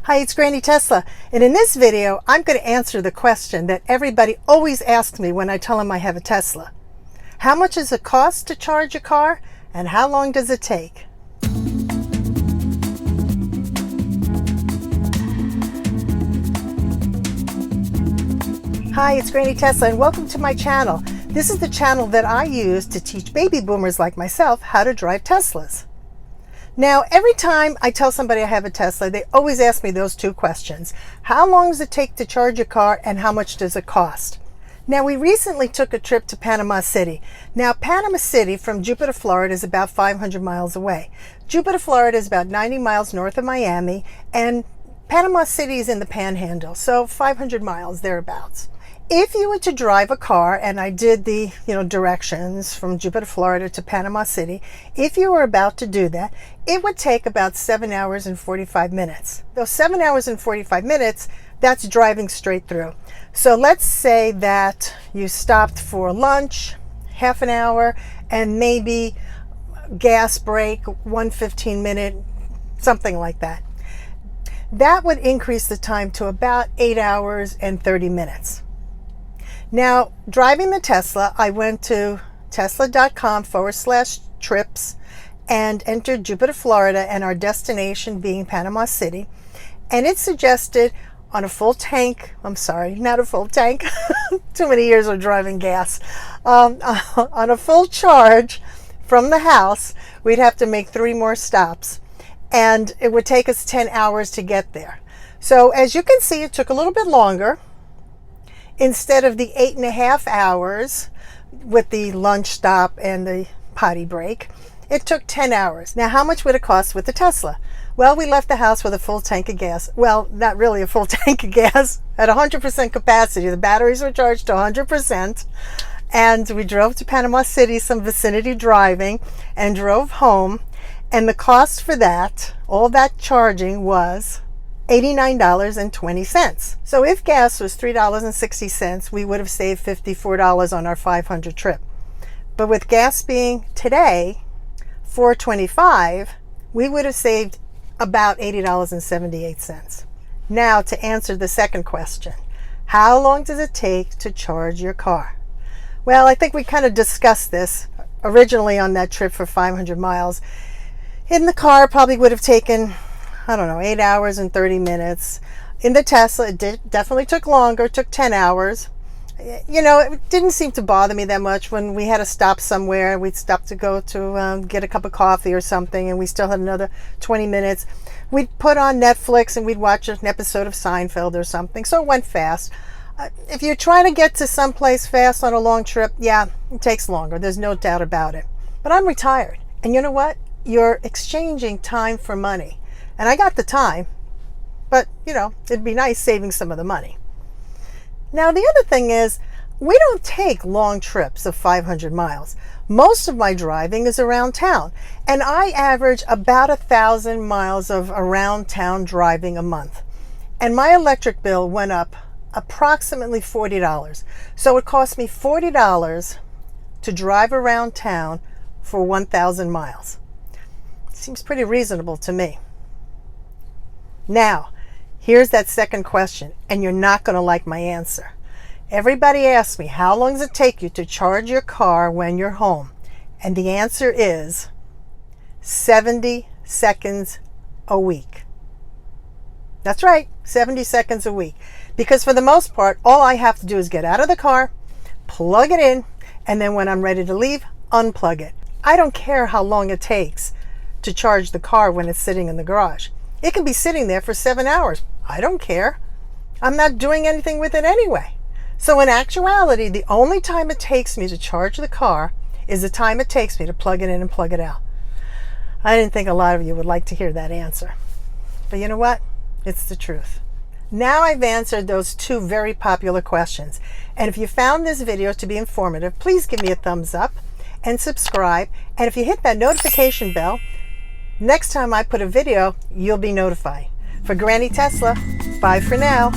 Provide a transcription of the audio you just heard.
Hi, it's Granny Tesla, and in this video I'm going to answer the question that everybody always asks me when I tell them I have a Tesla. How much does it cost to charge a car, and how long does it take? Hi, it's Granny Tesla, and welcome to my channel. This is the channel that I use to teach baby boomers like myself how to drive Teslas. Now, every time I tell somebody I have a Tesla, they always ask me those two questions. How long does it take to charge a car, and how much does it cost? Now, we recently took a trip to Panama City. Now, Panama City from Jupiter, Florida is about 500 miles away. Jupiter, Florida is about 90 miles north of Miami, and Panama City is in the Panhandle, so 500 miles thereabouts. If you were to drive a car, and I did the directions from Jupiter, Florida to Panama City, if you were about to do that, it would take about 7 hours and 45 minutes. Those 7 hours and 45 minutes, that's driving straight through. So let's say that you stopped for lunch, half an hour, and maybe gas break, 1 15-minute, something like that. That would increase the time to about 8 hours and 30 minutes. Now, driving the Tesla, I went to tesla.com/trips and entered Jupiter, Florida, and our destination being Panama City. And it suggested on a full tank, I'm sorry, not a full tank, too many years of driving gas, on a full charge from the house, we'd have to make 3 more stops. And it would take us 10 hours to get there. So as you can see, it took a little bit longer. Instead of the 8.5 hours with the lunch stop and the potty break, it took 10 hours. Now, how much would it cost with the Tesla? Well, we left the house with a full tank of gas. Well, not really a full tank of gas, at 100% capacity. The batteries were charged to 100%. And we drove to Panama City, some vicinity driving, and drove home. And the cost for that, all that charging, was $89.20. So if gas was $3.60, we would have saved $54 on our 500 trip. But with gas being today $4.25, we would have saved about $80.78. Now, to answer the second question, how long does it take to charge your car? Well, I think we kind of discussed this originally on that trip for 500 miles. In the car, probably would have taken, 8 hours and 30 minutes. In the Tesla, it definitely took longer, took 10 hours. It didn't seem to bother me that much when we had to stop somewhere. We'd stop to go to get a cup of coffee or something, and we still had another 20 minutes. We'd put on Netflix and we'd watch an episode of Seinfeld or something, so it went fast. If you're trying to get to someplace fast on a long trip, yeah, it takes longer. There's no doubt about it. But I'm retired, and you know what? You're exchanging time for money. And I got the time, but it'd be nice saving some of the money. Now, the other thing is, we don't take long trips of 500 miles. Most of my driving is around town, and I average about 1,000 miles of around town driving a month. And my electric bill went up approximately $40. So it cost me $40 to drive around town for 1,000 miles. Seems pretty reasonable to me. Now, here's that second question, and you're not going to like my answer. Everybody asks me, how long does it take you to charge your car when you're home? And the answer is 70 seconds a week. That's right, 70 seconds a week. Because for the most part, all I have to do is get out of the car, plug it in, and then when I'm ready to leave, unplug it. I don't care how long it takes to charge the car when it's sitting in the garage. It can be sitting there for 7 hours. I don't care. I'm not doing anything with it anyway. So in actuality, the only time it takes me to charge the car is the time it takes me to plug it in and plug it out. I didn't think a lot of you would like to hear that answer. But you know what? It's the truth. Now I've answered those two very popular questions. And if you found this video to be informative, please give me a thumbs up and subscribe. And if you hit that notification bell, next time I put a video, you'll be notified. For Granny Tesla, bye for now.